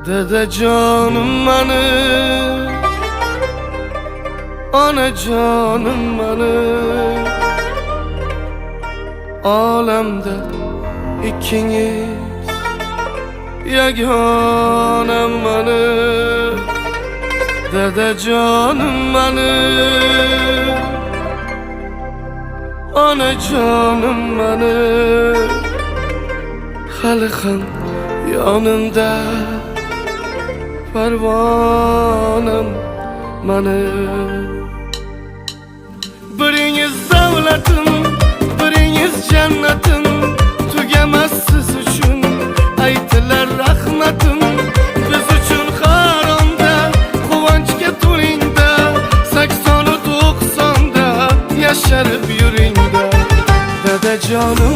Dedecanım benim, anacanım benim. Alemde ikiniz yeganem benim. Dedecanım benim, anacanım benim. Halkın yanında pervanem benim. Biriniz devletim, biriniz cennetim. Tügemez siz üçün aytilar rahmetim. Biz üçün haramda, kuvvançga to'lingda, 80-90'da yaşarıp yüringda. Dedecanım